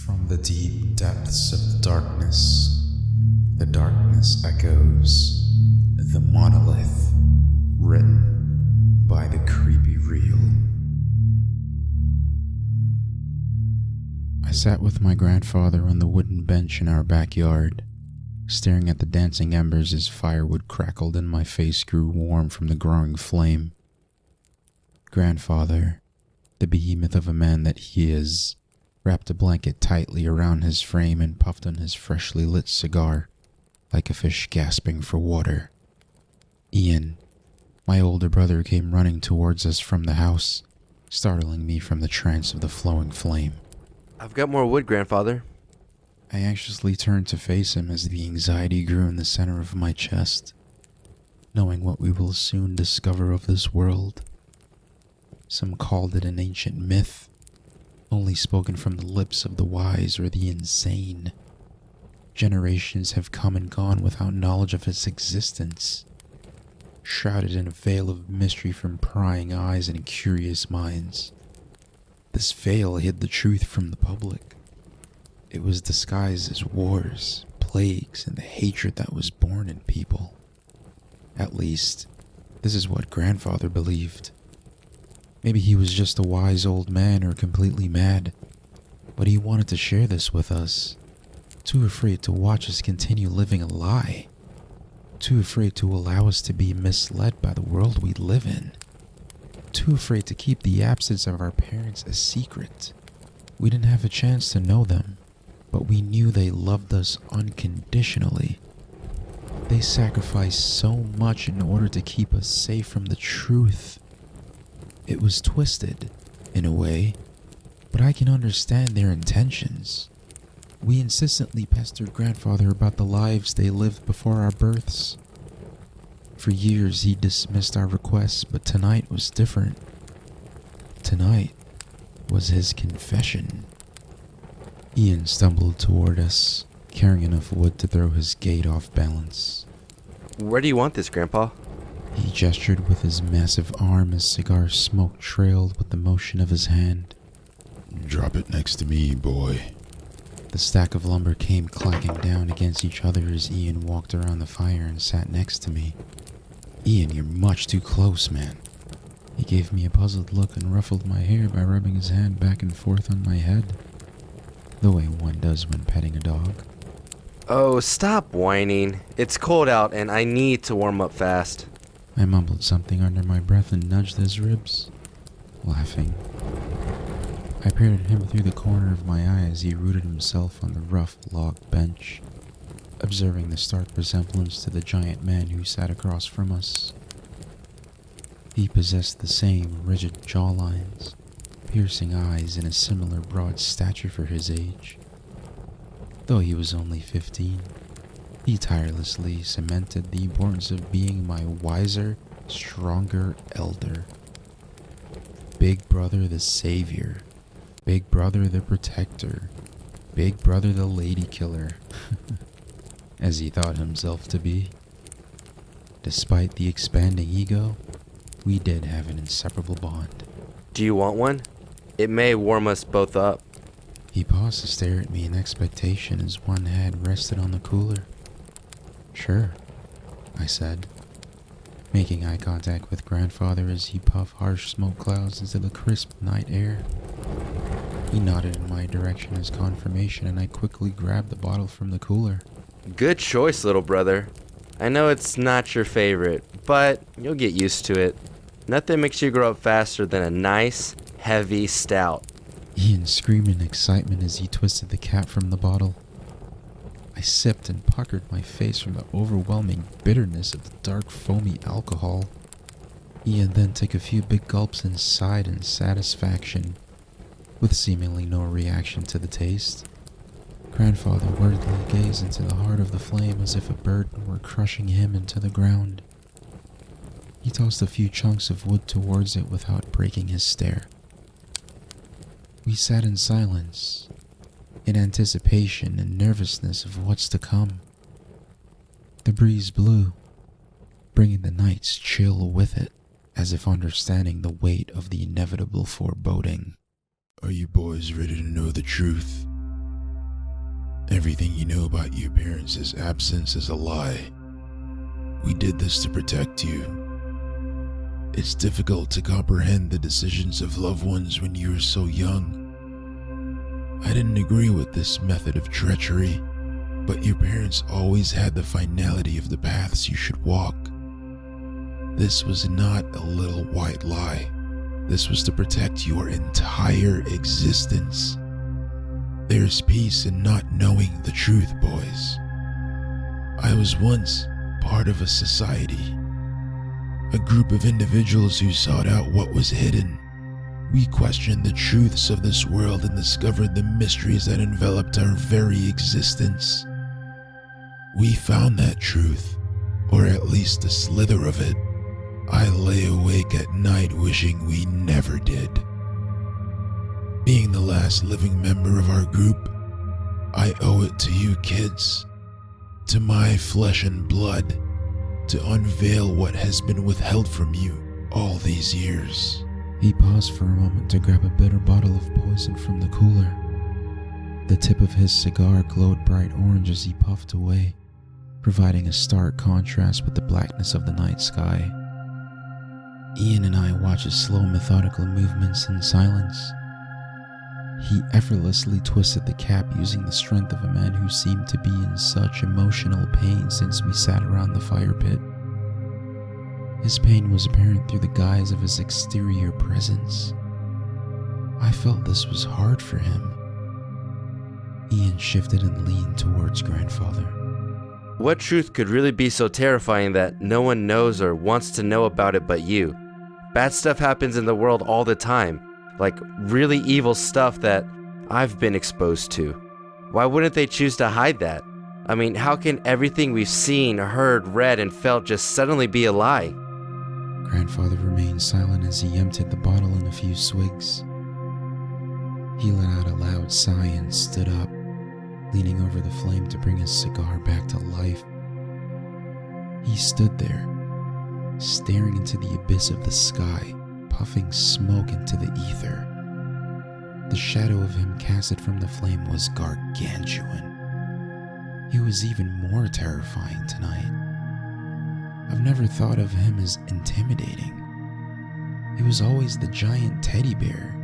From the deep depths of the darkness echoes the Monolith, written by the Creepy Real. I sat with my grandfather on the wooden bench in our backyard, staring at the dancing embers as firewood crackled and my face grew warm from the growing flame. Grandfather, the behemoth of a man that he is, wrapped a blanket tightly around his frame and puffed on his freshly lit cigar, like a fish gasping for water. Ian, my older brother, came running towards us from the house, startling me from the trance of the flowing flame. I've got more wood, Grandfather. I anxiously turned to face him as the anxiety grew in the center of my chest, knowing what we will soon discover of this world. Some called it an ancient myth, only spoken from the lips of the wise or the insane. Generations have come and gone without knowledge of its existence, shrouded in a veil of mystery from prying eyes and curious minds. This veil hid the truth from the public. It was disguised as wars, plagues, and the hatred that was born in people. At least, this is what Grandfather believed. Maybe he was just a wise old man or completely mad, but he wanted to share this with us. Too afraid to watch us continue living a lie. Too afraid to allow us to be misled by the world we live in. Too afraid to keep the absence of our parents a secret. We didn't have a chance to know them, but we knew they loved us unconditionally. They sacrificed so much in order to keep us safe from the truth. It was twisted, in a way, but I can understand their intentions. We insistently pestered Grandfather about the lives they lived before our births. For years he dismissed our requests, but tonight was different. Tonight was his confession. Ian stumbled toward us, carrying enough wood to throw his gait off balance. Where do you want this, Grandpa? He gestured with his massive arm as cigar smoke trailed with the motion of his hand. Drop it next to me, boy. The stack of lumber came clacking down against each other as Ian walked around the fire and sat next to me. Ian, you're much too close, man. He gave me a puzzled look and ruffled my hair by rubbing his hand back and forth on my head, the way one does when petting a dog. Oh, stop whining. It's cold out and I need to warm up fast. I mumbled something under my breath and nudged his ribs, laughing. I peered at him through the corner of my eye as he rooted himself on the rough log bench, observing the stark resemblance to the giant man who sat across from us. He possessed the same rigid jawlines, piercing eyes, and a similar broad stature for his age. Though he was only 15, he tirelessly cemented the importance of being my wiser, stronger elder. Big Brother the Savior. Big Brother the Protector. Big Brother the Lady Killer. As he thought himself to be. Despite the expanding ego, we did have an inseparable bond. Do you want one? It may warm us both up. He paused to stare at me in expectation as one hand rested on the cooler. Sure, I said, making eye contact with Grandfather as he puffed harsh smoke clouds into the crisp night air. He nodded in my direction as confirmation, and I quickly grabbed the bottle from the cooler. Good choice, little brother. I know it's not your favorite, but you'll get used to it. Nothing makes you grow up faster than a nice, heavy stout. Ian screamed in excitement as he twisted the cap from the bottle. I sipped and puckered my face from the overwhelming bitterness of the dark, foamy alcohol. Ian then took a few big gulps and sighed in satisfaction, with seemingly no reaction to the taste. Grandfather worriedly gazed into the heart of the flame as if a burden were crushing him into the ground. He tossed a few chunks of wood towards it without breaking his stare. We sat in silence, in anticipation and nervousness of what's to come. The breeze blew, bringing the night's chill with it, as if understanding the weight of the inevitable foreboding. Are you boys ready to know the truth? Everything you know about your parents' absence is a lie. We did this to protect you. It's difficult to comprehend the decisions of loved ones when you are so young. I didn't agree with this method of treachery, but your parents always had the finality of the paths you should walk. This was not a little white lie. This was to protect your entire existence. There's peace in not knowing the truth, boys. I was once part of a society, a group of individuals who sought out what was hidden. We questioned the truths of this world and discovered the mysteries that enveloped our very existence. We found that truth, or at least a slither of it. I lay awake at night wishing we never did. Being the last living member of our group, I owe it to you kids, to my flesh and blood, to unveil what has been withheld from you all these years. He paused for a moment to grab a bitter bottle of poison from the cooler. The tip of his cigar glowed bright orange as he puffed away, providing a stark contrast with the blackness of the night sky. Ian and I watched his slow, methodical movements in silence. He effortlessly twisted the cap using the strength of a man who seemed to be in such emotional pain since we sat around the fire pit. His pain was apparent through the guise of his exterior presence. I felt this was hard for him. Ian shifted and leaned towards grandfather. What truth could really be so terrifying that no one knows or wants to know about it but you? Bad stuff happens in the world all the time, like really evil stuff that I've been exposed to. Why wouldn't they choose to hide that? I mean, how can everything we've seen, heard, read, and felt just suddenly be a lie? Grandfather remained silent as he emptied the bottle in a few swigs. He let out a loud sigh and stood up, leaning over the flame to bring his cigar back to life. He stood there, staring into the abyss of the sky, puffing smoke into the ether. The shadow of him casted from the flame was gargantuan. He was even more terrifying tonight. I've never thought of him as intimidating. He was always the giant teddy bear,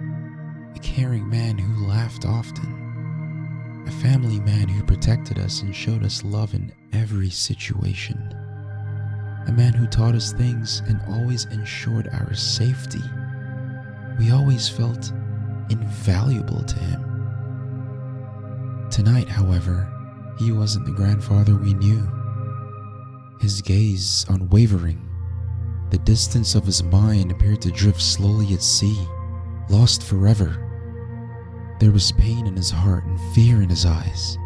a caring man who laughed often, a family man who protected us and showed us love in every situation, a man who taught us things and always ensured our safety. We always felt invaluable to him. Tonight, however, he wasn't the grandfather we knew. His gaze unwavering, the distance of his mind appeared to drift slowly at sea, lost forever. There was pain in his heart and fear in his eyes.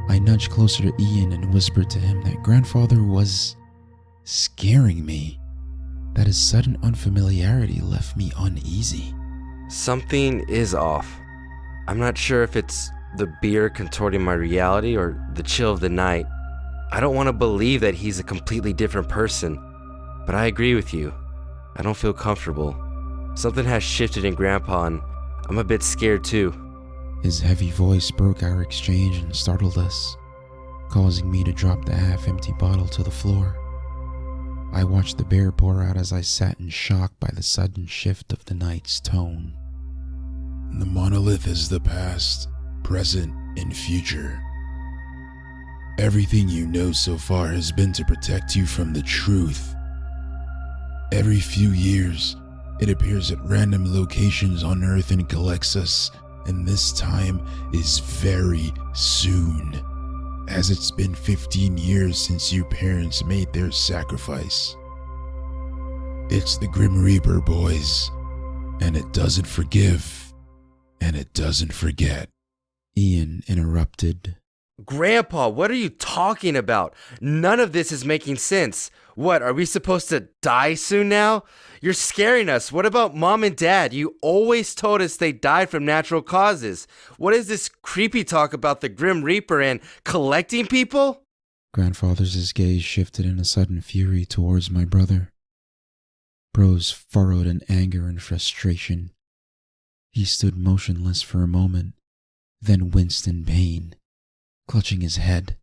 I nudged closer to Ian and whispered to him that grandfather was scaring me, that his sudden unfamiliarity left me uneasy. Something is off. I'm not sure if it's the beer contorting my reality or the chill of the night. I don't want to believe that he's a completely different person, but I agree with you. I don't feel comfortable. Something has shifted in Grandpa and I'm a bit scared too. His heavy voice broke our exchange and startled us, causing me to drop the half-empty bottle to the floor. I watched the beer pour out as I sat in shock by the sudden shift of the night's tone. The monolith is the past, present, and future. Everything you know so far has been to protect you from the truth. Every few years, it appears at random locations on Earth and collects us, and this time is very soon, as it's been 15 years since your parents made their sacrifice. It's the Grim Reaper, boys, and it doesn't forgive, and it doesn't forget. Ian interrupted. Grandpa, what are you talking about? None of this is making sense. What, are we supposed to die soon now? You're scaring us. What about Mom and Dad? You always told us they died from natural causes. What is this creepy talk about the Grim Reaper and collecting people? Grandfather's gaze shifted in a sudden fury towards my brother. Brows furrowed in anger and frustration. He stood motionless for a moment, then winced in pain, clutching his head.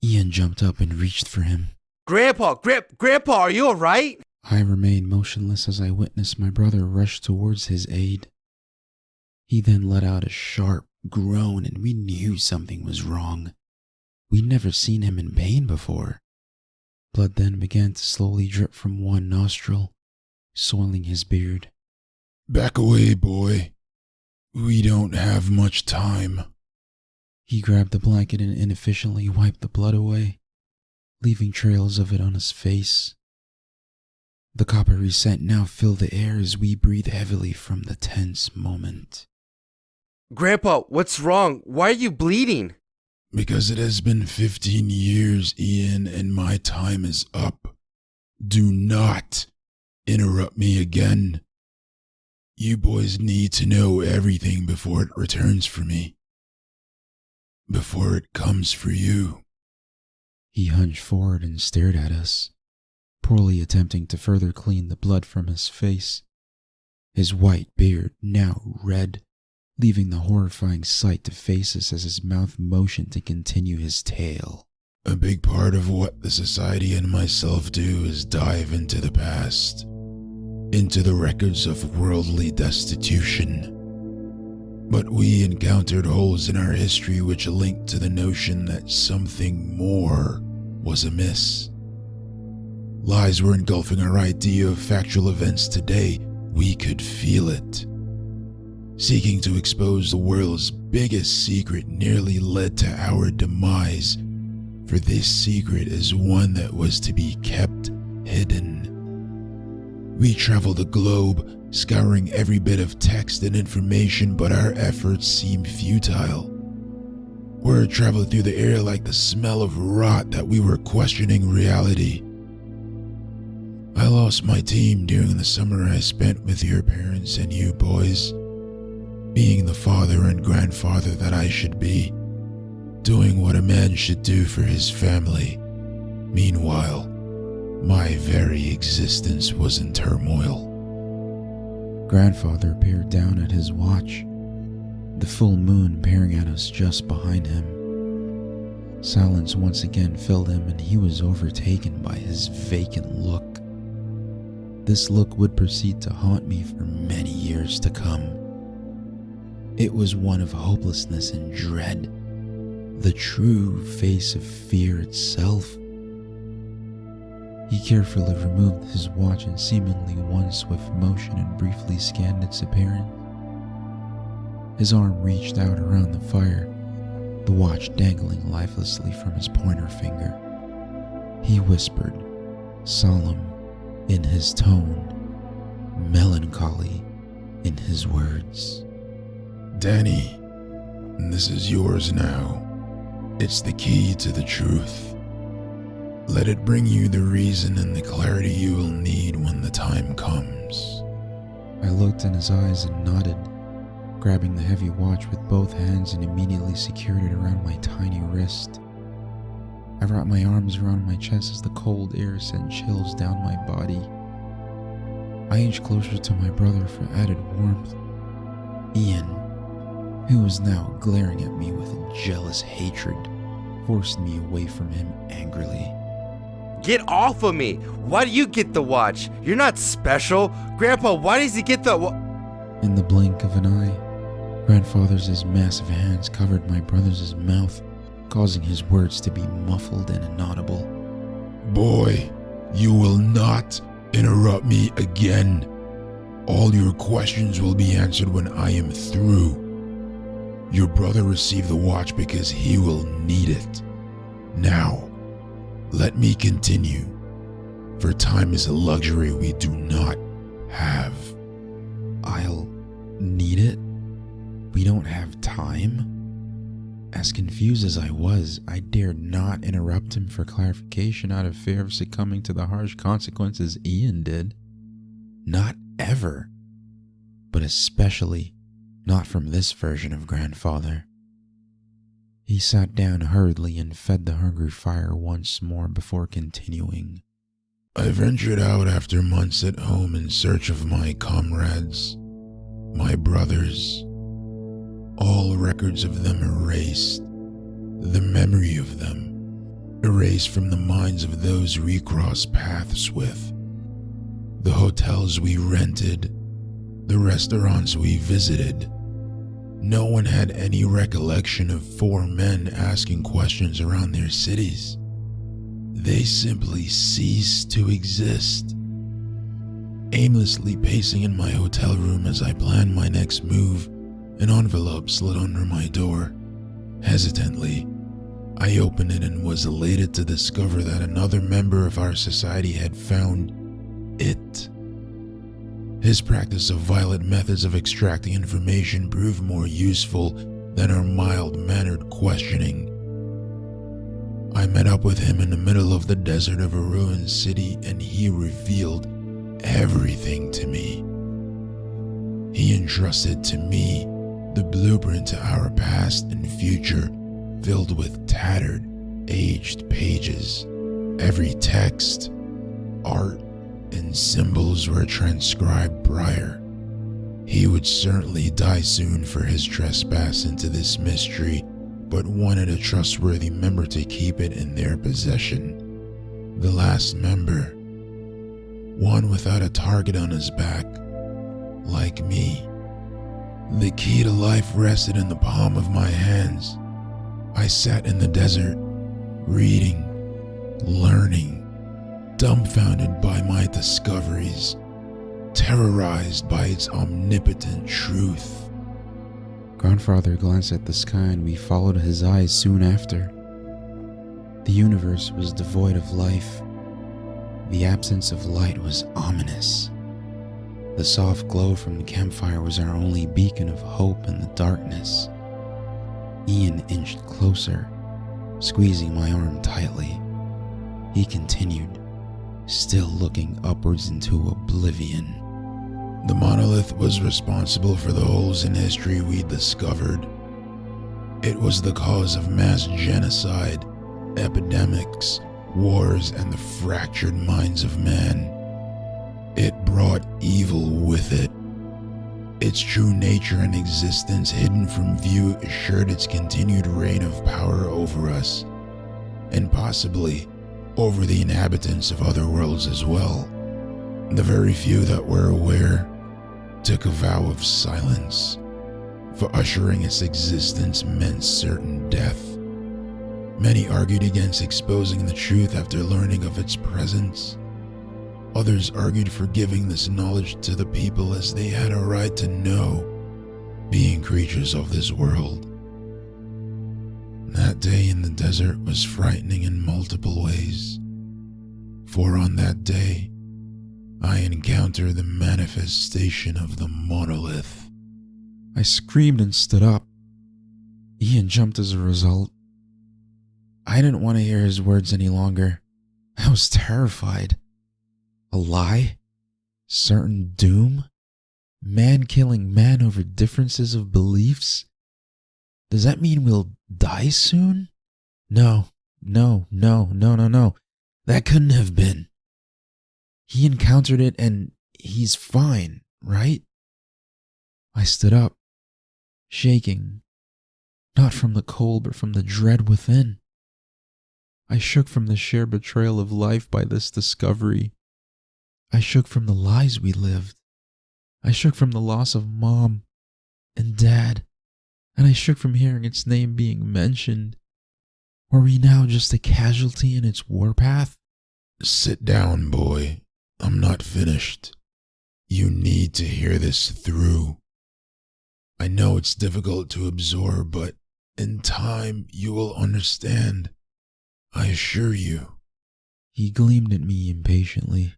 Ian jumped up and reached for him. Grandpa, Grandpa, are you alright? I remained motionless as I witnessed my brother rush towards his aid. He then let out a sharp groan, and we knew something was wrong. We'd never seen him in pain before. Blood then began to slowly drip from one nostril, soiling his beard. Back away, boy. We don't have much time. He grabbed the blanket and inefficiently wiped the blood away, leaving trails of it on his face. The coppery scent now filled the air as we breathed heavily from the tense moment. Grandpa, what's wrong? Why are you bleeding? Because it has been 15 years, Ian, and my time is up. Do not interrupt me again. You boys need to know everything before it returns for me. Before it comes for you. He hunched forward and stared at us, poorly attempting to further clean the blood from his face, his white beard now red, leaving the horrifying sight to face us as his mouth motioned to continue his tale. A big part of what the society and myself do is dive into the past, into the records of worldly destitution. But we encountered holes in our history which linked to the notion that something more was amiss. Lies were engulfing our idea of factual events today. We could feel it. Seeking to expose the world's biggest secret nearly led to our demise, for this secret is one that was to be kept hidden. We traveled the globe, scouring every bit of text and information, but our efforts seemed futile. Word traveled through the air like the smell of rot that we were questioning reality. I lost my team during the summer I spent with your parents and you boys, being the father and grandfather that I should be, doing what a man should do for his family. Meanwhile, my very existence was in turmoil. Grandfather peered down at his watch, the full moon peering at us just behind him. Silence once again filled him, and he was overtaken by his vacant look. This look would proceed to haunt me for many years to come. It was one of hopelessness and dread, the true face of fear itself. He carefully removed his watch in seemingly one swift motion and briefly scanned its appearance. His arm reached out around the fire, the watch dangling lifelessly from his pointer finger. He whispered, solemn in his tone, melancholy in his words. Danny, this is yours now. It's the key to the truth. Let it bring you the reason and the clarity you will need when the time comes. I looked in his eyes and nodded, grabbing the heavy watch with both hands and immediately secured it around my tiny wrist. I wrapped my arms around my chest as the cold air sent chills down my body. I inched closer to my brother for added warmth. Ian, who was now glaring at me with a jealous hatred, forced me away from him angrily. Get off of me! Why do you get the watch? You're not special! Grandpa, why does he get the In the blink of an eye, Grandfather's massive hands covered my brother's mouth, causing his words to be muffled and inaudible. Boy, you will not interrupt me again. All your questions will be answered when I am through. Your brother received the watch because he will need it. Now, let me continue, for time is a luxury we do not have. I'll need it? We don't have time? As confused as I was, I dared not interrupt him for clarification out of fear of succumbing to the harsh consequences Ian did. Not ever. But especially not from this version of Grandfather. He sat down hurriedly and fed the hungry fire once more before continuing. I ventured out after months at home in search of my comrades, my brothers, all records of them erased. memory of them, erased from the minds of those we crossed paths with. The hotels we rented, the restaurants we visited. No one had any recollection of four men asking questions around their cities. They simply ceased to exist. Aimlessly pacing in my hotel room as I planned my next move, an envelope slid under my door. Hesitantly, I opened it and was elated to discover that another member of our society had found it. His practice of violent methods of extracting information proved more useful than our mild-mannered questioning. I met up with him in the middle of the desert of a ruined city, and he revealed everything to me. He entrusted to me the blueprint to our past and future, filled with tattered, aged pages. Every text, art, and symbols were transcribed prior. He would certainly die soon for his trespass into this mystery, but wanted a trustworthy member to keep it in their possession. The last member, one without a target on his back, like me. The key to life rested in the palm of my hands. I sat in the desert, reading, learning, dumbfounded by my discoveries, terrorized by its omnipotent truth. Grandfather glanced at the sky and we followed his eyes soon after. The universe was devoid of life. The absence of light was ominous. The soft glow from the campfire was our only beacon of hope in the darkness. Ian inched closer, squeezing my arm tightly. He continued, still looking upwards into oblivion. The monolith was responsible for the holes in history we discovered. It was the cause of mass genocide, epidemics, wars, and the fractured minds of man. It brought evil with it. Its true nature and existence hidden from view assured its continued reign of power over us, and possibly over the inhabitants of other worlds as well. The very few that were aware took a vow of silence, for ushering its existence meant certain death. Many argued against exposing the truth after learning of its presence. Others argued for giving this knowledge to the people as they had a right to know, being creatures of this world. That day in the desert was frightening in multiple ways, for on that day, I encountered the manifestation of the monolith. I screamed and stood up. Ian jumped as a result. I didn't want to hear his words any longer. I was terrified. A lie? Certain doom? Man killing man over differences of beliefs? Does that mean we'll die soon? No. That couldn't have been. He encountered it and he's fine, right? I stood up, shaking, not from the cold but from the dread within. I shook from the sheer betrayal of life by this discovery. I shook from the lies we lived. I shook from the loss of Mom and Dad, and I shook from hearing its name being mentioned. Were we now just a casualty in its warpath? Sit down, boy. I'm not finished. You need to hear this through. I know it's difficult to absorb, but in time you will understand. I assure you. He gleamed at me impatiently.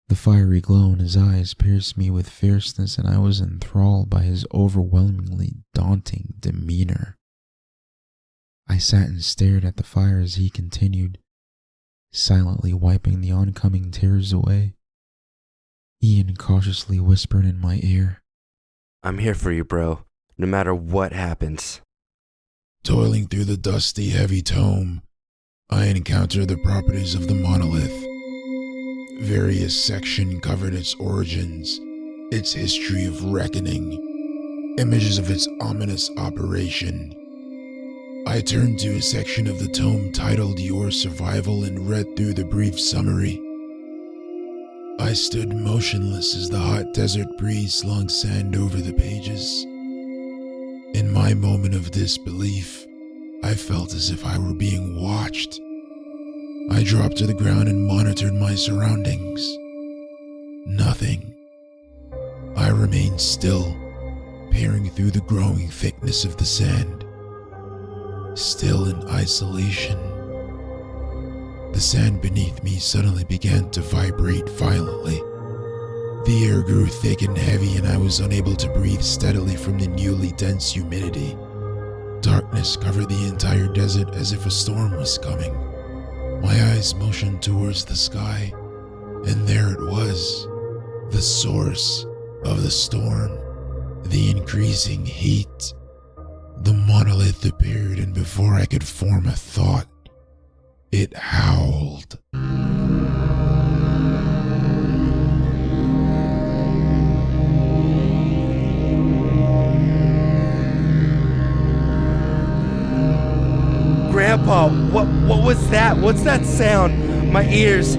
The fiery glow in his eyes pierced me with fierceness, and I was enthralled by his overwhelmingly daunting demeanor. I sat and stared at the fire as he continued, silently wiping the oncoming tears away. Ian cautiously whispered in my ear, I'm here for you, bro, no matter what happens. Toiling through the dusty, heavy tome, I encountered the properties of the monolith. Various sections covered its origins, its history of reckoning, images of its ominous operation. I I turned to a section of the tome titled Your Survival and read through the brief summary. I stood motionless as the hot desert breeze slung sand over the pages. In my moment of disbelief, I felt as if I were being watched. I dropped to the ground and monitored my surroundings. Nothing. I remained still, peering through the growing thickness of the sand. Still in isolation. The sand beneath me suddenly began to vibrate violently. The air grew thick and heavy, and I was unable to breathe steadily from the newly dense humidity. Darkness covered the entire desert as if a storm was coming. My eyes motioned towards the sky, and there it was, the source of the storm, the increasing heat. The monolith appeared, and before I could form a thought, it howled. Grandpa, what was that? What's that sound? My ears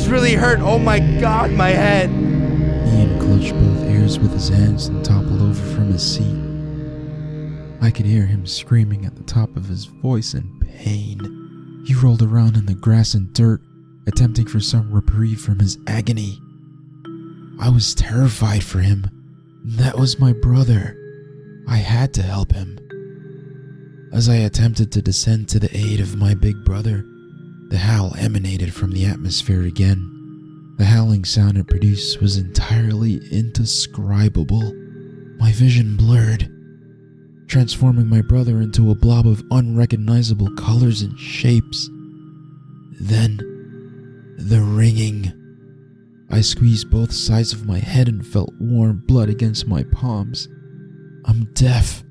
really hurt. Oh my God, my head. Ian clutched both ears with his hands and toppled over from his seat. I could hear him screaming at the top of his voice in pain. He rolled around in the grass and dirt, attempting for some reprieve from his agony. I was terrified for him. That was my brother. I had to help him. As I attempted to descend to the aid of my big brother, the howl emanated from the atmosphere again. The howling sound it produced was entirely indescribable. My vision blurred, transforming my brother into a blob of unrecognizable colors and shapes. Then, the ringing. I squeezed both sides of my head and felt warm blood against my palms. I'm deaf.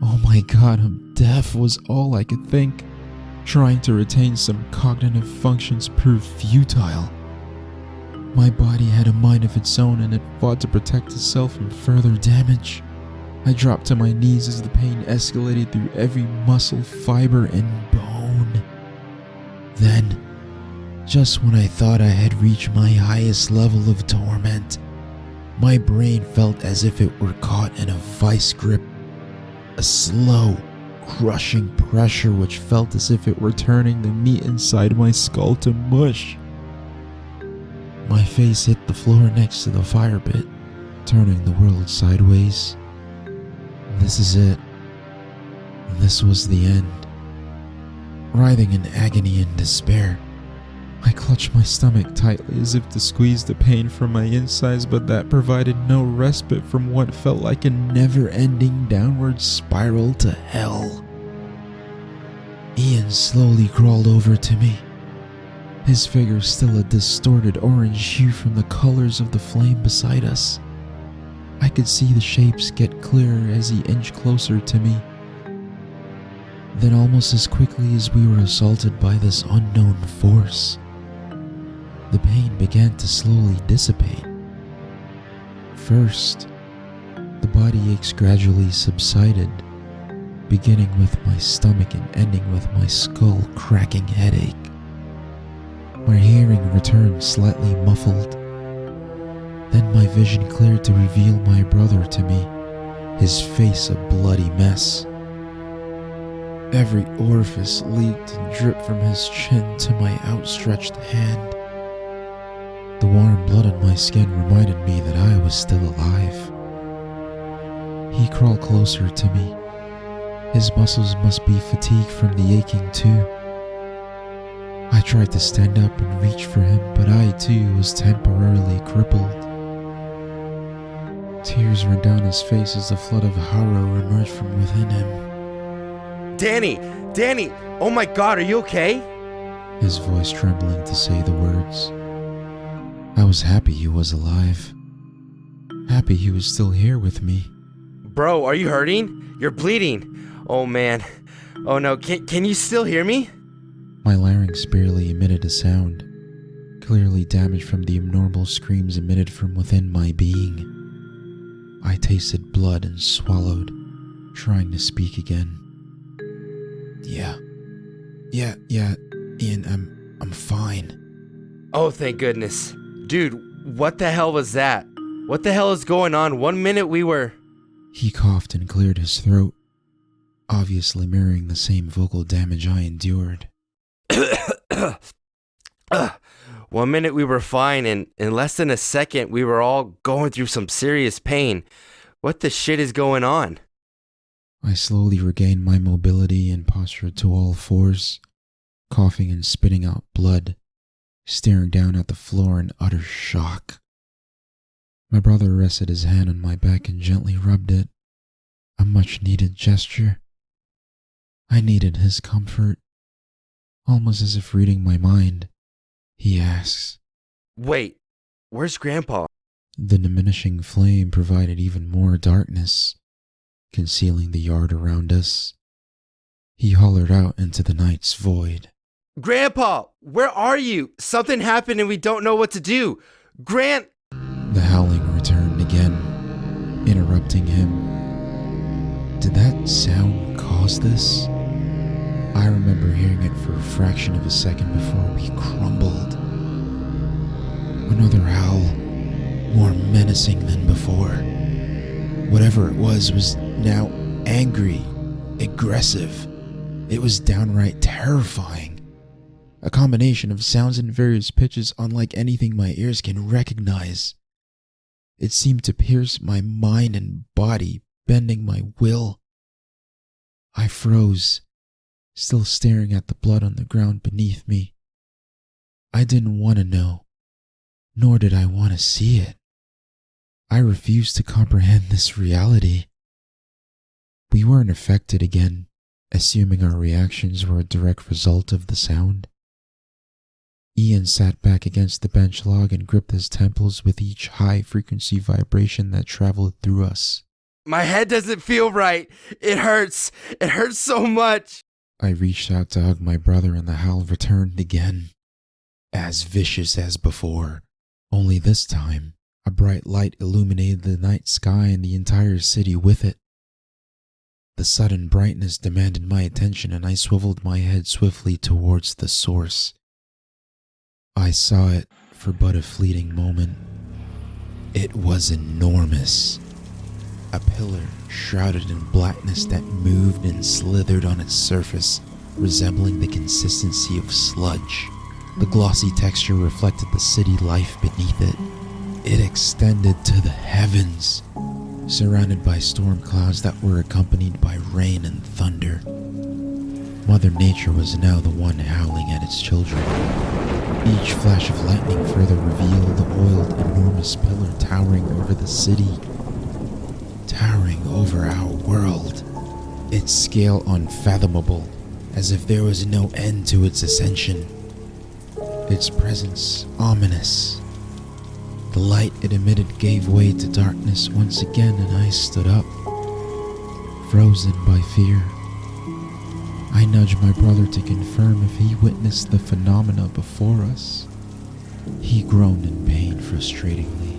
Oh my God, I'm deaf was all I could think. Trying to retain some cognitive functions proved futile. My body had a mind of its own, and it fought to protect itself from further damage. I dropped to my knees as the pain escalated through every muscle, fiber, and bone. Then, just when I thought I had reached my highest level of torment, my brain felt as if it were caught in a vice grip. A slow, crushing pressure which felt as if it were turning the meat inside my skull to mush. My face hit the floor next to the fire pit, turning the world sideways. This is it. This was the end. Writhing in agony and despair, I clutched my stomach tightly as if to squeeze the pain from my insides, but that provided no respite from what felt like a never-ending downward spiral to hell. Ian slowly crawled over to me, his figure still a distorted orange hue from the colors of the flame beside us. I could see the shapes get clearer as he inched closer to me. Then almost as quickly as we were assaulted by this unknown force, the pain began to slowly dissipate. First, the body aches gradually subsided, beginning with my stomach and ending with my skull-cracking headache. My hearing returned slightly muffled. Then my vision cleared to reveal my brother to me, his face a bloody mess. Every orifice leaked and dripped from his chin to my outstretched hand. The warm blood on my skin reminded me that I was still alive. He crawled closer to me. His muscles must be fatigued from the aching too. I tried to stand up and reach for him, but I too was temporarily crippled. Tears ran down his face as a flood of horror emerged from within him. Danny, oh my God, are you okay? His voice trembling to say the words. I was happy he was alive. Happy he was still here with me. Bro, are you hurting? You're bleeding. Oh man. Oh no, can you still hear me? My larynx barely emitted a sound, clearly damaged from the abnormal screams emitted from within my being. I tasted blood and swallowed, trying to speak again. Yeah, Ian, I'm fine. Oh, thank goodness. Dude, what the hell was that? What the hell is going on? 1 minute we were... He coughed and cleared his throat, obviously mirroring the same vocal damage I endured. 1 minute we were fine, and in less than a second we were all going through some serious pain. What the shit is going on? I slowly regained my mobility and postured to all fours, coughing and spitting out blood, staring down at the floor in utter shock. My brother rested his hand on my back and gently rubbed it, a much-needed gesture. I needed his comfort, almost as if reading my mind. He asks, Wait, where's Grandpa? The diminishing flame provided even more darkness, concealing the yard around us. He hollered out into the night's void. Grandpa, where are you? Something happened and we don't know what to do. The howling returned again, interrupting him. Did that sound cause this? I remember hearing it for a fraction of a second before we crumbled. Another howl, more menacing than before. Whatever it was now angry, aggressive. It was downright terrifying. A combination of sounds in various pitches unlike anything my ears can recognize. It seemed to pierce my mind and body, bending my will. I froze, still staring at the blood on the ground beneath me. I didn't want to know, nor did I want to see it. I refused to comprehend this reality. We weren't affected again, assuming our reactions were a direct result of the sound. Ian sat back against the bench log and gripped his temples with each high-frequency vibration that traveled through us. My head doesn't feel right. It hurts. It hurts so much. I reached out to hug my brother and the howl returned again, as vicious as before. Only this time, a bright light illuminated the night sky and the entire city with it. The sudden brightness demanded my attention and I swiveled my head swiftly towards the source. I saw it for but a fleeting moment. It was enormous. A pillar shrouded in blackness that moved and slithered on its surface, resembling the consistency of sludge. The glossy texture reflected the city life beneath it. It extended to the heavens, surrounded by storm clouds that were accompanied by rain and thunder. Mother Nature was now the one howling at its children. Each flash of lightning further revealed the oiled, enormous pillar towering over the city, towering over our world, its scale unfathomable, as if there was no end to its ascension. Its presence ominous. The light it emitted gave way to darkness once again, and I stood up, frozen by fear. I nudged my brother to confirm if he witnessed the phenomena before us. He groaned in pain frustratingly.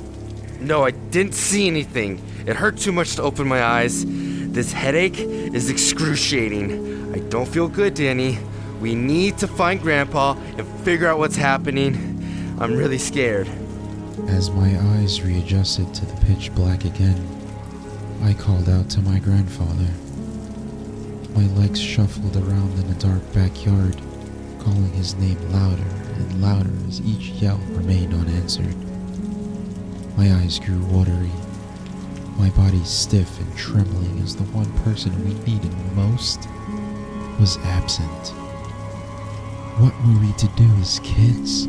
No, I didn't see anything. It hurt too much to open my eyes. This headache is excruciating. I don't feel good, Danny. We need to find Grandpa and figure out what's happening. I'm really scared. As my eyes readjusted to the pitch black again, I called out to my grandfather. My legs shuffled around in a dark backyard, calling his name louder and louder as each yell remained unanswered. My eyes grew watery, my body stiff and trembling as the one person we needed most was absent. What were we to do as kids?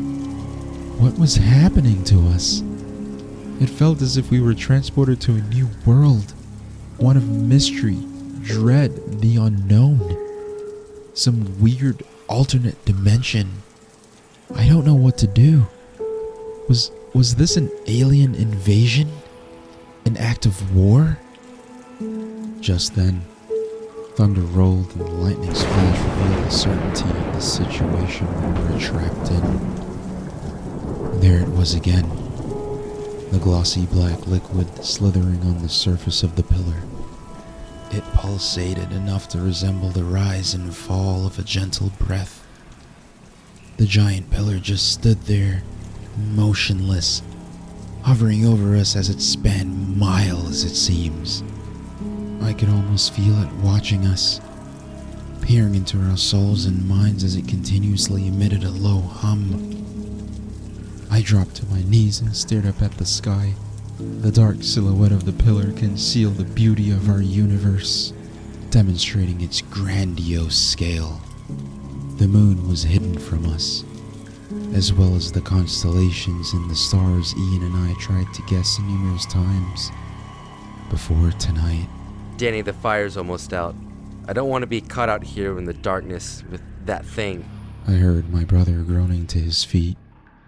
What was happening to us? It felt as if we were transported to a new world, one of mystery, dread, the unknown. Some weird alternate dimension. I don't know what to do. Was this an alien invasion? An act of war? Just then, thunder rolled and the lightning's flash revealed the certainty of the situation we were trapped in. There it was again, the glossy black liquid slithering on the surface of the pillar. It pulsated enough to resemble the rise and fall of a gentle breath. The giant pillar just stood there, motionless, hovering over us as it spanned miles, it seems. I could almost feel it watching us, peering into our souls and minds as it continuously emitted a low hum. I dropped to my knees and stared up at the sky. The dark silhouette of the pillar concealed the beauty of our universe, demonstrating its grandiose scale. The moon was hidden from us, as well as the constellations and the stars Ian and I tried to guess numerous times before tonight. Danny, the fire's almost out. I don't want to be caught out here in the darkness with that thing. I heard my brother groaning to his feet,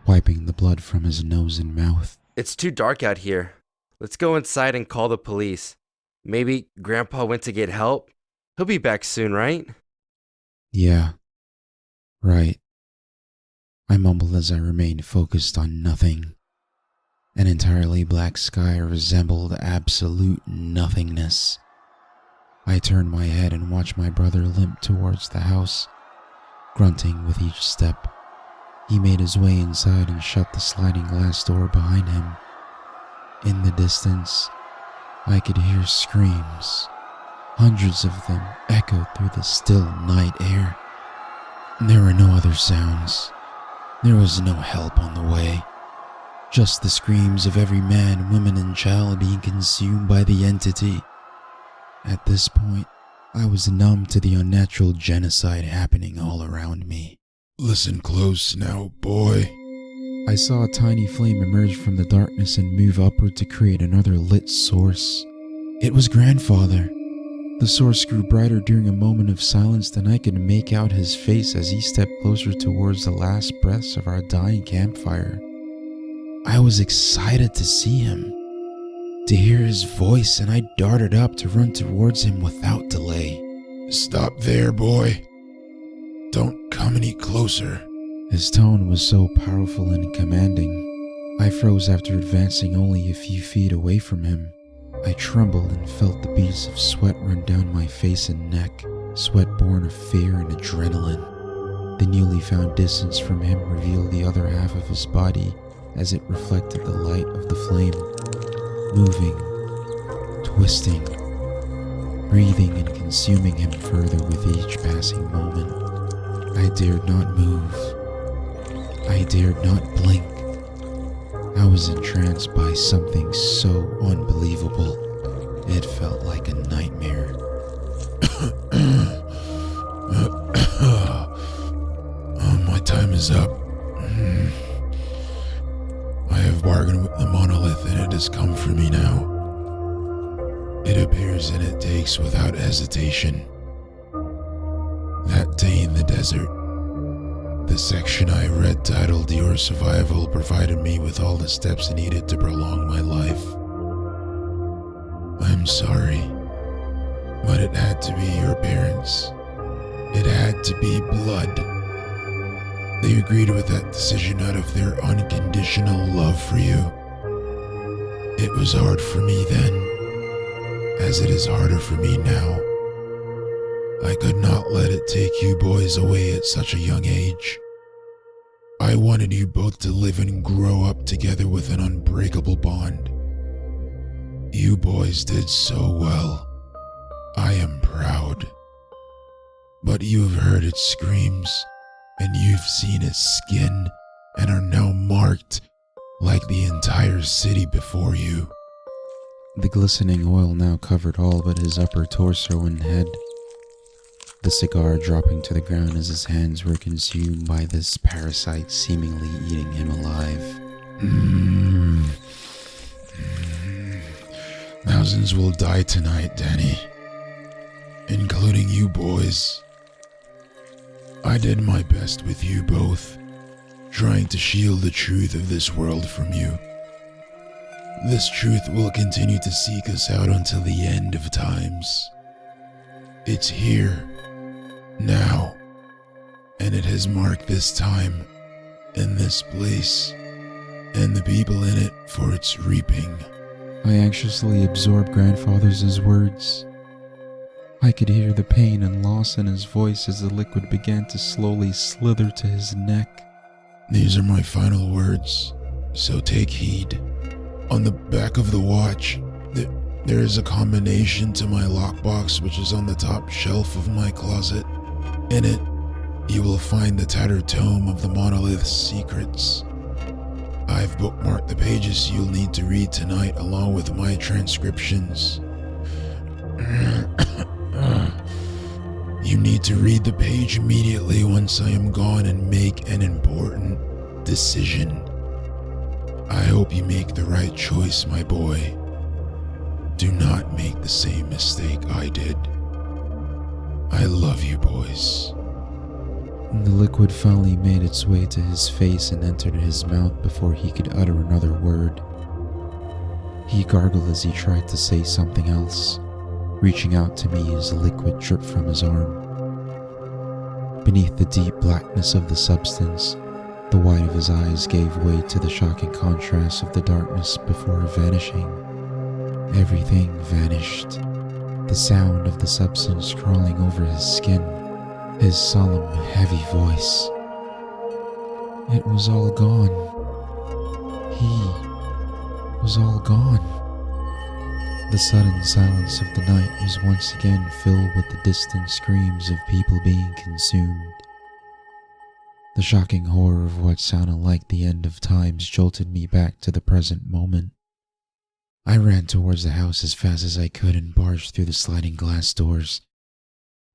wiping the blood from his nose and mouth. It's too dark out here. Let's go inside and call the police. Maybe Grandpa went to get help? He'll be back soon, right? Yeah, right. I mumbled as I remained focused on nothing. An entirely black sky resembled absolute nothingness. I turned my head and watched my brother limp towards the house, grunting with each step. He made his way inside and shut the sliding glass door behind him. In the distance, I could hear screams. Hundreds of them echoed through the still night air. There were no other sounds. There was no help on the way. Just the screams of every man, woman, and child being consumed by the entity. At this point, I was numb to the unnatural genocide happening all around me. Listen close now, boy. I saw a tiny flame emerge from the darkness and move upward to create another lit source. It was Grandfather. The source grew brighter during a moment of silence, then I could make out his face as he stepped closer towards the last breaths of our dying campfire. I was excited to see him, to hear his voice, and I darted up to run towards him without delay. Stop there, boy. Don't come any closer. His tone was so powerful and commanding. I froze after advancing only a few feet away from him. I trembled and felt the beads of sweat run down my face and neck, sweat born of fear and adrenaline. The newly found distance from him revealed the other half of his body as it reflected the light of the flame, moving, twisting, breathing and consuming him further with each passing moment. I dared not move. I dared not blink. I was entranced by something so unbelievable. It felt like a nightmare. My time is up. I have bargained with the Monolith and it has come for me now. It appears and it takes without hesitation. That day in the desert, the section I read titled Your Survival provided me with all the steps needed to prolong my life. I'm sorry, but it had to be your parents. It had to be blood. They agreed with that decision out of their unconditional love for you. It was hard for me then, as it is harder for me now. I could not let it take you boys away at such a young age. I wanted you both to live and grow up together with an unbreakable bond. You boys did so well. I am proud. But you have heard its screams, and you've seen its skin, and are now marked like the entire city before you. The glistening oil now covered all but his upper torso and head, the cigar dropping to the ground as his hands were consumed by this parasite seemingly eating him alive. Thousands will die tonight, Danny, including you boys. I did my best with you both, trying to shield the truth of this world from you. This truth will continue to seek us out until the end of times. It's here, now, and it has marked this time, and this place, and the people in it for its reaping. I anxiously absorbed Grandfather's words. I could hear the pain and loss in his voice as the liquid began to slowly slither to his neck. These are my final words, so take heed. On the back of the watch, there is a combination to my lockbox which is on the top shelf of my closet. In it, you will find the tattered tome of the Monolith's secrets. I've bookmarked the pages you'll need to read tonight along with my transcriptions. You need to read the page immediately once I am gone and make an important decision. I hope you make the right choice, my boy. Do not make the same mistake I did. I love you, boys. The liquid finally made its way to his face and entered his mouth before he could utter another word. He gargled as he tried to say something else, reaching out to me as the liquid dripped from his arm. Beneath the deep blackness of the substance, the white of his eyes gave way to the shocking contrast of the darkness before vanishing. Everything vanished. The sound of the substance crawling over his skin, his solemn, heavy voice. It was all gone. He was all gone. The sudden silence of the night was once again filled with the distant screams of people being consumed. The shocking horror of what sounded like the end of times jolted me back to the present moment. I ran towards the house as fast as I could and barged through the sliding glass doors,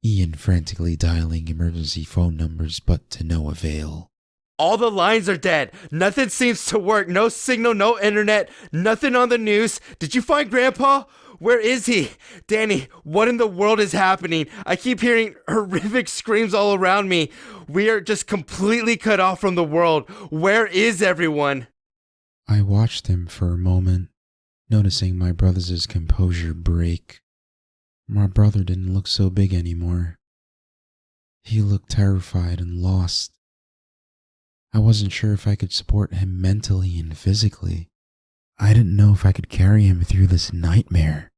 Ian frantically dialing emergency phone numbers, but to no avail. All the lines are dead. Nothing seems to work. No signal, no internet, nothing on the news. Did you find Grandpa? Where is he? Danny, what in the world is happening? I keep hearing horrific screams all around me. We are just completely cut off from the world. Where is everyone? I watched him for a moment, noticing my brother's composure break. My brother didn't look so big anymore. He looked terrified and lost. I wasn't sure if I could support him mentally and physically. I didn't know if I could carry him through this nightmare.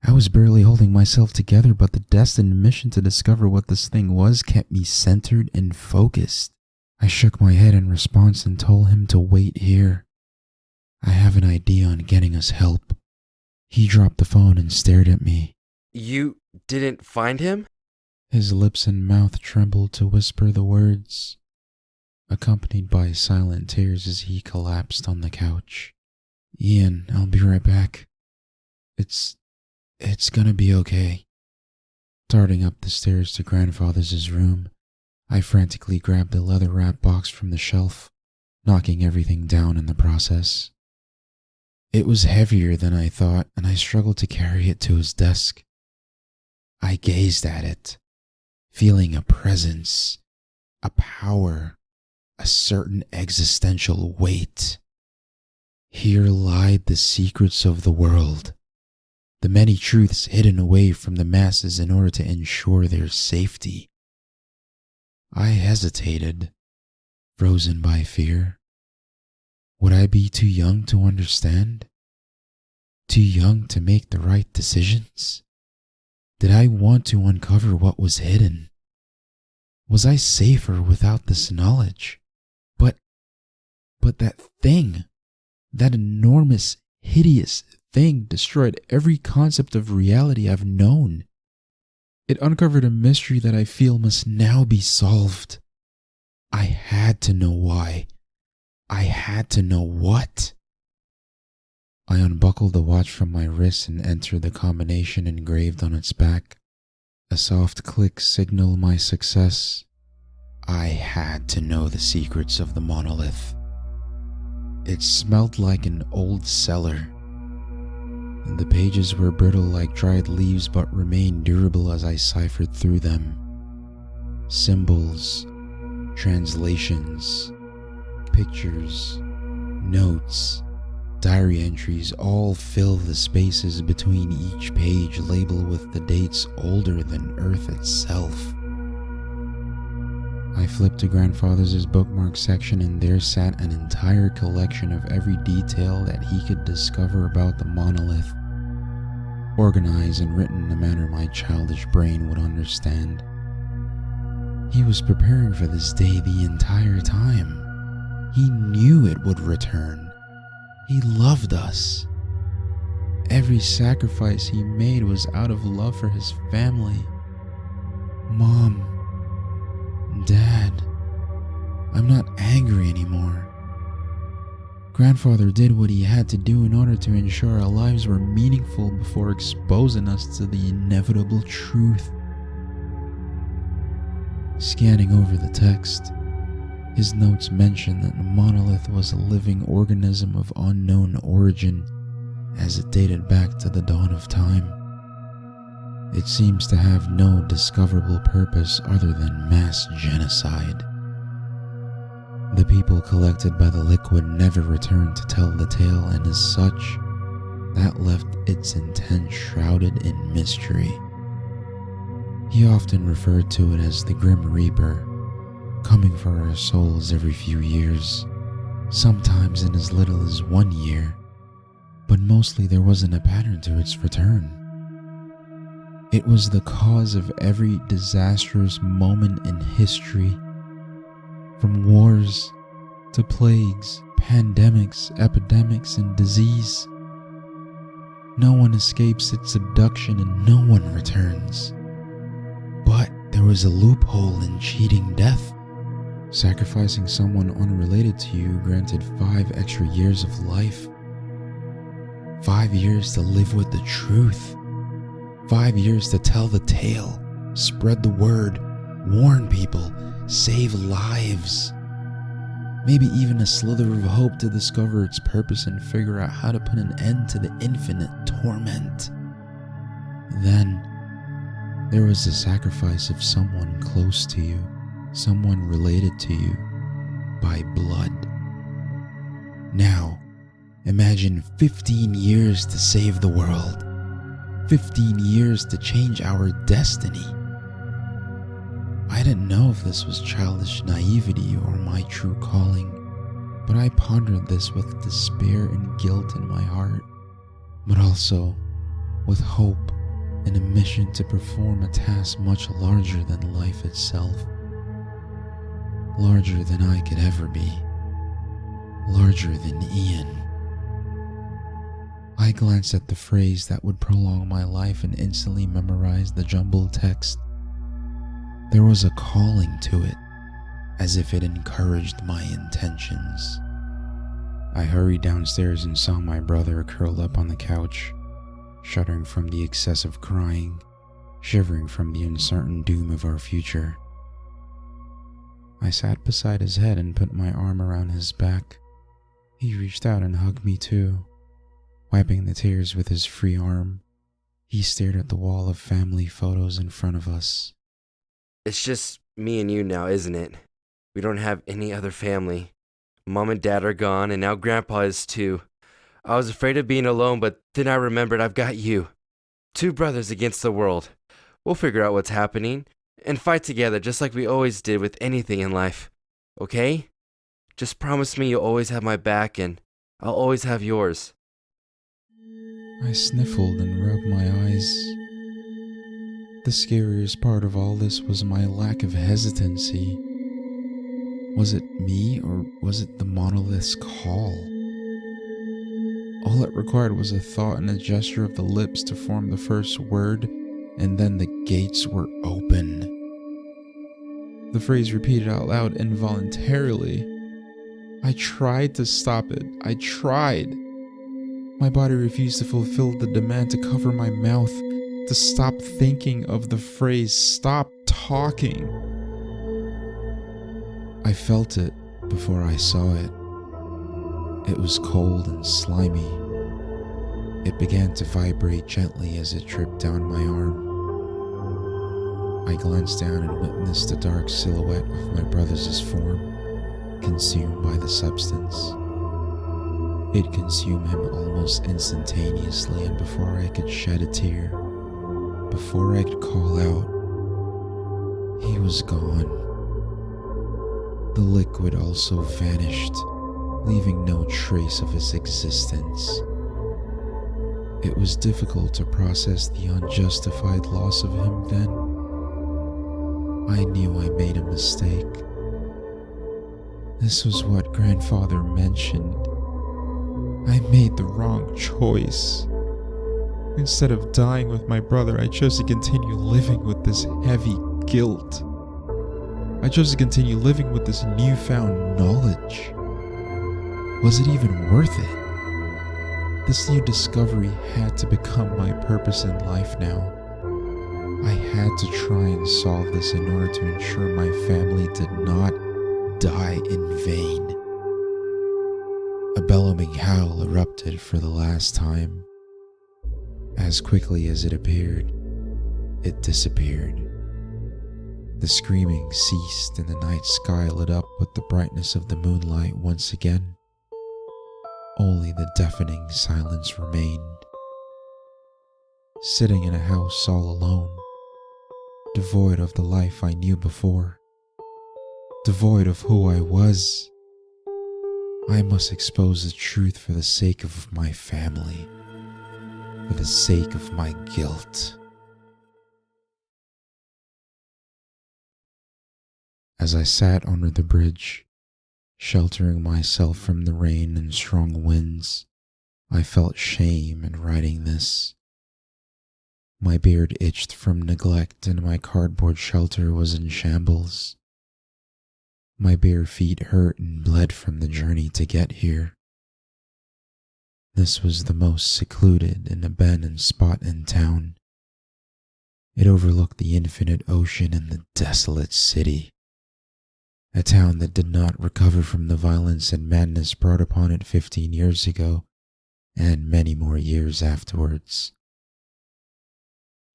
I was barely holding myself together, but the destined mission to discover what this thing was kept me centered and focused. I shook my head in response and told him to wait here. I have an idea on getting us help. He dropped the phone and stared at me. You didn't find him? His lips and mouth trembled to whisper the words, accompanied by silent tears as he collapsed on the couch. Ian, I'll be right back. It's gonna be okay. Darting up the stairs to grandfather's room, I frantically grabbed the leather-wrapped box from the shelf, knocking everything down in the process. It was heavier than I thought, and I struggled to carry it to his desk. I gazed at it, feeling a presence, a power, a certain existential weight. Here lied the secrets of the world, the many truths hidden away from the masses in order to ensure their safety. I hesitated, frozen by fear. Would I be too young to understand? Too young to make the right decisions? Did I want to uncover what was hidden? Was I safer without this knowledge? But that thing, that enormous, hideous thing destroyed every concept of reality I've known. It uncovered a mystery that I feel must now be solved. I had to know why. I had to know what. I unbuckled the watch from my wrist and entered the combination engraved on its back. A soft click signaled my success. I had to know the secrets of the monolith. It smelled like an old cellar. The pages were brittle like dried leaves but remained durable as I ciphered through them. Symbols, translations, pictures, notes, diary entries all fill the spaces between each page labeled with the dates older than Earth itself. I flipped to grandfather's bookmark section and there sat an entire collection of every detail that he could discover about the monolith. organized and written in a manner my childish brain would understand. He was preparing for this day the entire time. He knew it would return. He loved us. Every sacrifice he made was out of love for his family. Mom, Dad, I'm not angry anymore. Grandfather did what he had to do in order to ensure our lives were meaningful before exposing us to the inevitable truth. Scanning over the text, his notes mentioned that the monolith was a living organism of unknown origin, as it dated back to the dawn of time. It seems to have no discoverable purpose other than mass genocide. The people collected by the liquid never returned to tell the tale, and as such, that left its intent shrouded in mystery. He often referred to it as the Grim Reaper, coming for our souls every few years, sometimes in as little as 1 year, but mostly there wasn't a pattern to its return. It was the cause of every disastrous moment in history, from wars to plagues, pandemics, epidemics, and disease. No one escapes its abduction and no one returns. But there was a loophole in cheating death. Sacrificing someone unrelated to you granted 5 extra years of life. 5 years to live with the truth. 5 years to tell the tale, spread the word, warn people, save lives. Maybe even a slither of hope to discover its purpose and figure out how to put an end to the infinite torment. Then, there was the sacrifice of someone close to you, someone related to you by blood. Now, imagine 15 years to save the world. 15 years to change our destiny. I didn't know if this was childish naivety or my true calling, but I pondered this with despair and guilt in my heart, but also with hope and a mission to perform a task much larger than life itself. Larger than I could ever be. Larger than Ian. I glanced at the phrase that would prolong my life and instantly memorized the jumbled text. There was a calling to it, as if it encouraged my intentions. I hurried downstairs and saw my brother curled up on the couch, shuddering from the excessive crying, shivering from the uncertain doom of our future. I sat beside his head and put my arm around his back. He reached out and hugged me too. Wiping the tears with his free arm, he stared at the wall of family photos in front of us. It's just me and you now, isn't it? We don't have any other family. Mom and Dad are gone, and now Grandpa is too. I was afraid of being alone, but then I remembered I've got you. 2 brothers against the world. We'll figure out what's happening, and fight together just like we always did with anything in life. Okay? Just promise me you'll always have my back, and I'll always have yours. I sniffled and rubbed my eyes. The scariest part of all this was my lack of hesitancy. Was it me, or was it the monolith's call? All it required was a thought and a gesture of the lips to form the first word, and then the gates were open. The phrase repeated out loud involuntarily. I tried to stop it. I tried. My body refused to fulfill the demand to cover my mouth, to stop thinking of the phrase, stop talking. I felt it before I saw it. It was cold and slimy. It began to vibrate gently as it dripped down my arm. I glanced down and witnessed the dark silhouette of my brother's form, consumed by the substance. It consumed him almost instantaneously, and before I could shed a tear, before I could call out, he was gone. The liquid also vanished, leaving no trace of his existence. It was difficult to process the unjustified loss of him then. I knew I made a mistake. This was what Grandfather mentioned. I made the wrong choice. Instead of dying with my brother, I chose to continue living with this heavy guilt. I chose to continue living with this newfound knowledge. Was it even worth it? This new discovery had to become my purpose in life now. I had to try and solve this in order to ensure my family did not die in vain. A bellowing howl erupted for the last time. As quickly as it appeared, it disappeared. The screaming ceased and the night sky lit up with the brightness of the moonlight once again. Only the deafening silence remained. Sitting in a house all alone, devoid of the life I knew before, devoid of who I was, I must expose the truth for the sake of my family, for the sake of my guilt. As I sat under the bridge, sheltering myself from the rain and strong winds, I felt shame in writing this. My beard itched from neglect and my cardboard shelter was in shambles. My bare feet hurt and bled from the journey to get here. This was the most secluded and abandoned spot in town. It overlooked the infinite ocean and the desolate city. A town that did not recover from the violence and madness brought upon it 15 years ago, and many more years afterwards.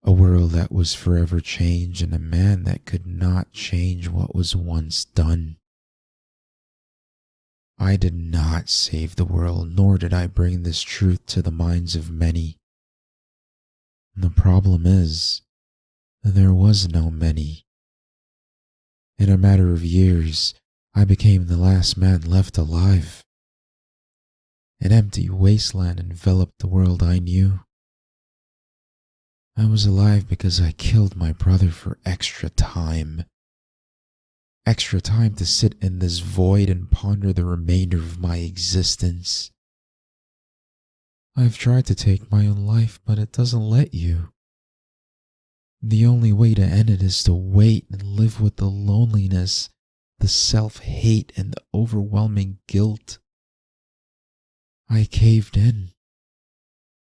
A world that was forever changed, and a man that could not change what was once done. I did not save the world, nor did I bring this truth to the minds of many. The problem is, there was no many. In a matter of years, I became the last man left alive. An empty wasteland enveloped the world I knew. I was alive because I killed my brother for extra time. Extra time to sit in this void and ponder the remainder of my existence. I've tried to take my own life, but it doesn't let you. The only way to end it is to wait and live with the loneliness, the self-hate, and the overwhelming guilt. I caved in,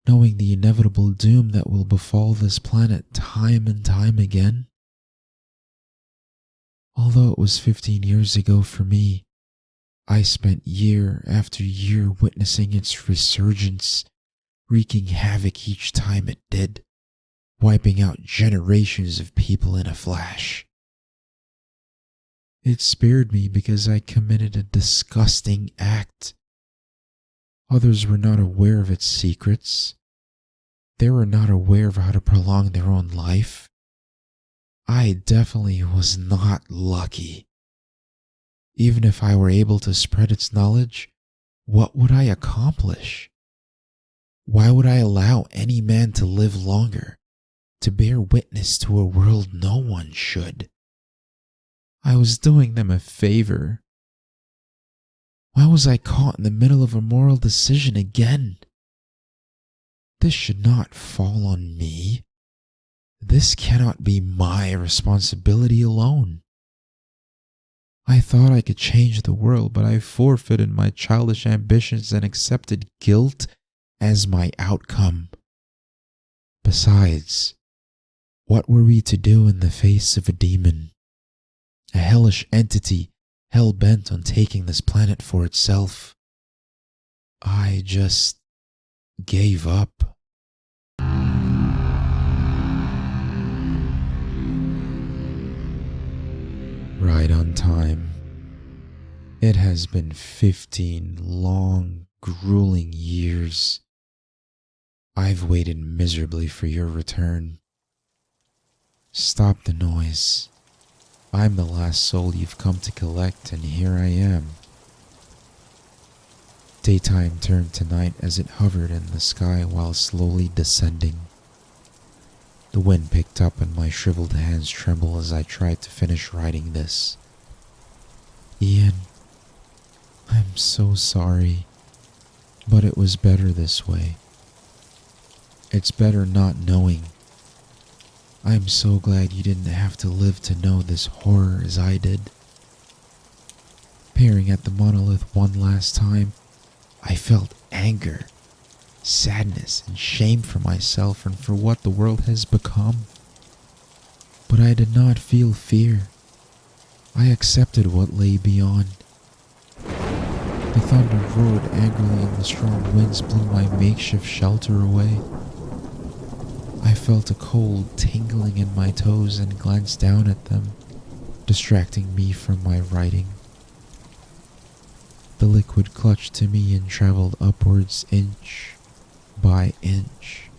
knowing the inevitable doom that will befall this planet time and time again. Although it was 15 years ago for me, I spent year after year witnessing its resurgence, wreaking havoc each time it did, wiping out generations of people in a flash. It spared me because I committed a disgusting act. Others were not aware of its secrets. They were not aware of how to prolong their own life. I definitely was not lucky. Even if I were able to spread its knowledge, what would I accomplish? Why would I allow any man to live longer, to bear witness to a world no one should? I was doing them a favor. Why was I caught in the middle of a moral decision again? This should not fall on me. This cannot be my responsibility alone. I thought I could change the world, but I forfeited my childish ambitions and accepted guilt as my outcome. Besides, what were we to do in the face of a demon? A hellish entity hell-bent on taking this planet for itself. I just gave up. Right on time. It has been 15 long, grueling years. I've waited miserably for your return. Stop the noise. I'm the last soul you've come to collect, and here I am. Daytime turned to night as it hovered in the sky while slowly descending. The wind picked up and my shriveled hands trembled as I tried to finish writing this. Ian, I'm so sorry, but it was better this way. It's better not knowing. I'm so glad you didn't have to live to know this horror as I did. Peering at the monolith one last time, I felt anger, sadness, and shame for myself and for what the world has become. But I did not feel fear. I accepted what lay beyond. The thunder roared angrily and the strong winds blew my makeshift shelter away. I felt a cold tingling in my toes and glanced down at them, distracting me from my writing. The liquid clutched to me and traveled upwards inch by inch.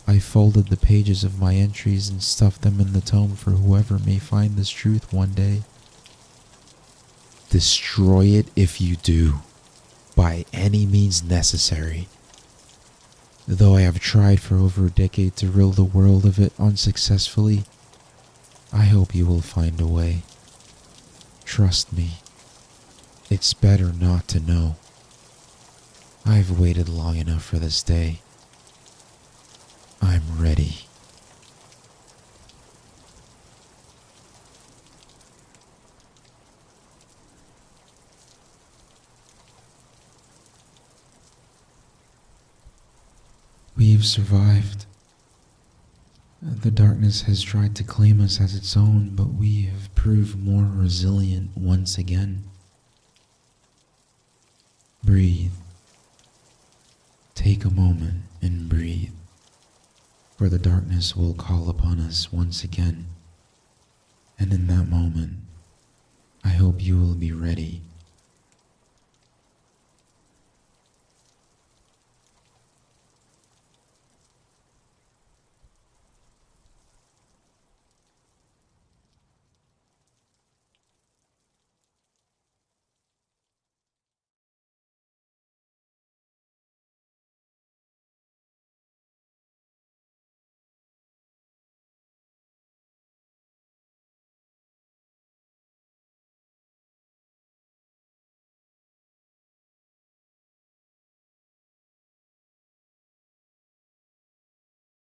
I folded the pages of my entries and stuffed them in the tome for whoever may find this truth one day. Destroy it if you do, by any means necessary. Though I have tried for over a decade to rid the world of it unsuccessfully, I hope you will find a way. Trust me, it's better not to know. I've waited long enough for this day. I'm ready. We've survived. The darkness has tried to claim us as its own, but we have proved more resilient once again. Breathe. Take a moment and breathe, for the darkness will call upon us once again. And in that moment, I hope you will be ready